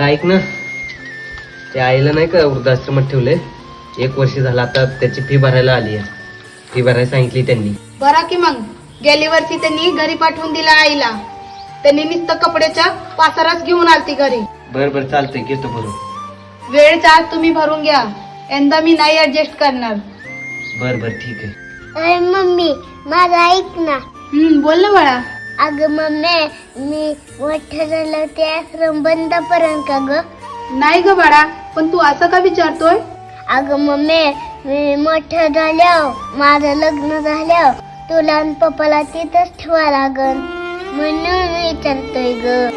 ऐक ना, त्या आईला नाही का वृद्धाश्रमात ठेवलंय, 1 वर्ष झालं आता त्याची फी भरायला आली आहे. फी भरायला सांगितली त्यांनी. बरा की मग, गेल्या वर्षी त्यांनी घरी पाठवून दिला आईला. त्यांनी नुसतं कपड्याच्या पासाराच घेऊन आलती घरी. बरं चालतंय, घेतो भरून. वेळेच्या आत तुम्ही भरून घ्या, यंदा मी नाही ऍडजस्ट करणार. बरं ठीक आहे. अरे मम्मी, माझं ऐक ना. बोल ना बाळा. अगं मम्मी, मी मोठं झालं ते आश्रम बंद करेन का ग? नाही ग बाळा, पण तू असं का विचारतोय? अगं मम्मी, मी मोठं झाल्यावर, माझं लग्न झाल्यावर तुला आणि पप्पाला तिथंच ठेवा लागन म्हणून विचारतोय ग.